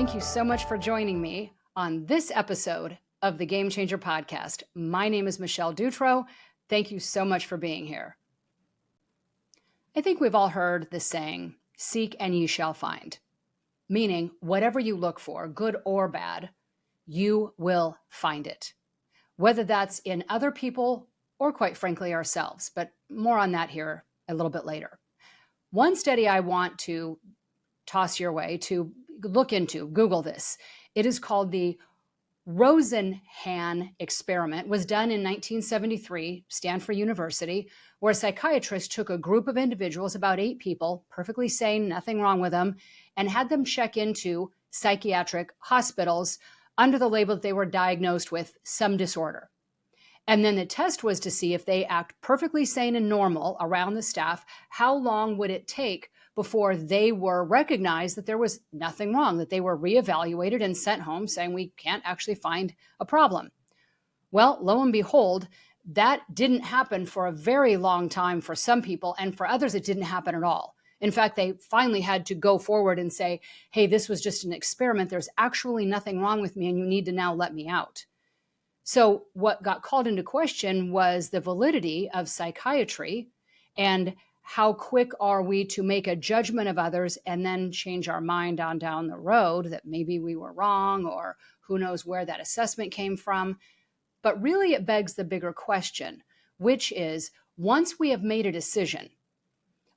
Thank you so much for joining me on this episode of the Game Changer Podcast. My name is Michelle Dutro. Thank you so much for being here. I think we've all heard the saying, seek and ye shall find, meaning whatever you look for, good or bad, you will find it, whether that's in other people or quite frankly ourselves, but more on that here a little bit later. One study I want to toss your way to look into, Google this. It is called the Rosenhan Experiment. It was done in 1973, Stanford University, where a psychiatrist took a group of individuals, about 8 people, perfectly sane, nothing wrong with them, and had them check into psychiatric hospitals under the label that they were diagnosed with some disorder. And then the test was to see if they act perfectly sane and normal around the staff, how long would it take before they were recognized that there was nothing wrong, that they were reevaluated and sent home saying we can't actually find a problem. Well, lo and behold, that didn't happen for a very long time for some people, and for others it didn't happen at all. In fact, they finally had to go forward and say, hey, this was just an experiment. There's actually nothing wrong with me, and you need to now let me out. So what got called into question was the validity of psychiatry and how quick are we to make a judgment of others and then change our mind on down the road that maybe we were wrong, or who knows where that assessment came from. But really it begs the bigger question, which is, once we have made a decision,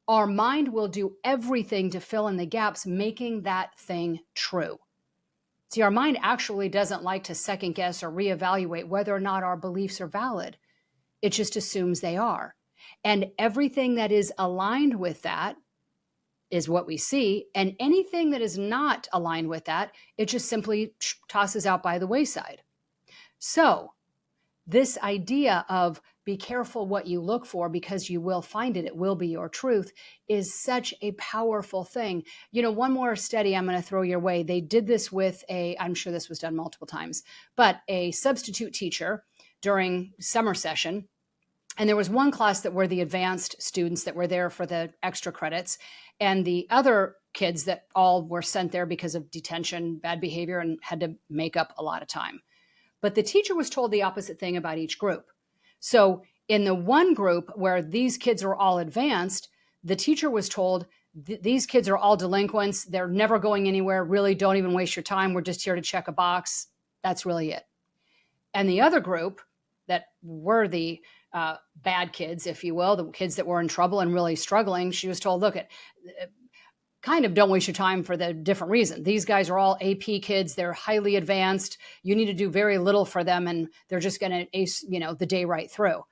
our mind will do everything to fill in the gaps, making that thing true. See, our mind actually doesn't like to second guess or reevaluate whether or not our beliefs are valid. It just assumes they are. And everything that is aligned with that is what we see. And anything that is not aligned with that, it just simply tosses out by the wayside. So this idea of be careful what you look for because you will find it, it will be your truth, is such a powerful thing. You know, one more study I'm going to throw your way. They did this with I'm sure this was done multiple times, but a substitute teacher during summer session. And there was one class that were the advanced students that were there for the extra credits, and the other kids that all were sent there because of detention, bad behavior, and had to make up a lot of time. But the teacher was told the opposite thing about each group. So in the one group where these kids are all advanced, the teacher was told, these kids are all delinquents. They're never going anywhere. Really, don't even waste your time. We're just here to check a box. That's really it. And the other group that were the bad kids, if you will, the kids that were in trouble and really struggling, she was told, look, kind of don't waste your time for the different reason. These guys are all AP kids. They're highly advanced. You need to do very little for them, and they're just going to ace, the day right through.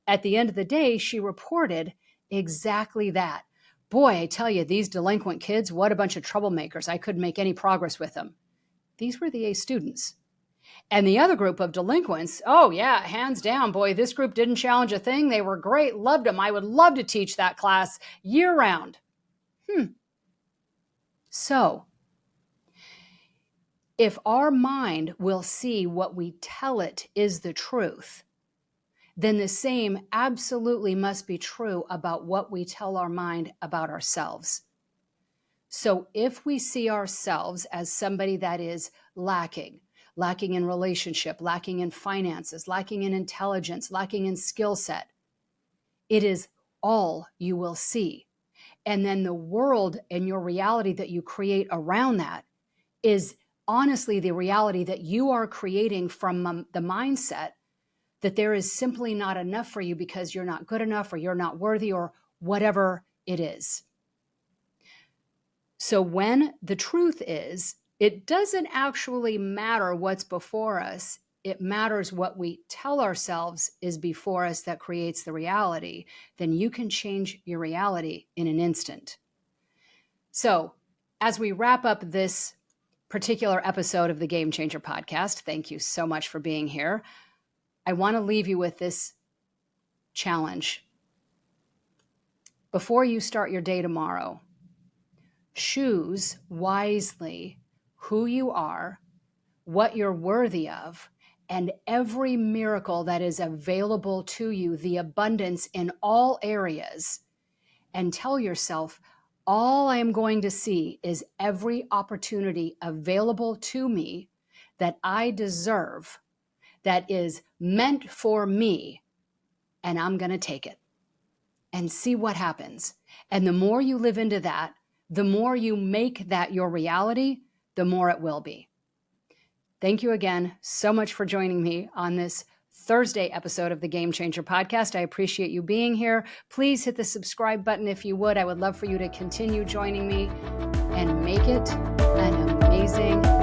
At the end of the day, she reported exactly that. Boy, I tell you, these delinquent kids, what a bunch of troublemakers. I couldn't make any progress with them. These were the A students. And the other group of delinquents, oh yeah, hands down, boy, this group didn't challenge a thing. They were great, loved them. I would love to teach that class year round. So if our mind will see what we tell it is the truth, then the same absolutely must be true about what we tell our mind about ourselves. So if we see ourselves as somebody that is lacking in relationship, lacking in finances, lacking in intelligence, lacking in skill set, it is all you will see. And then the world and your reality that you create around that is honestly the reality that you are creating from the mindset that there is simply not enough for you because you're not good enough or you're not worthy or whatever it is. So when the truth is, it doesn't actually matter what's before us. It matters what we tell ourselves is before us that creates the reality. Then you can change your reality in an instant. So as we wrap up this particular episode of the Game Changer podcast, thank you so much for being here. I want to leave you with this challenge. Before you start your day tomorrow, choose wisely who you are, what you're worthy of, and every miracle that is available to you, the abundance in all areas, and tell yourself, all I am going to see is every opportunity available to me that I deserve, that is meant for me, and I'm going to take it and see what happens. And the more you live into that, the more you make that your reality, the more it will be. Thank you again so much for joining me on this Thursday episode of the Game Changer podcast. I appreciate you being here. Please hit the subscribe button if you would. I would love for you to continue joining me and make it an amazing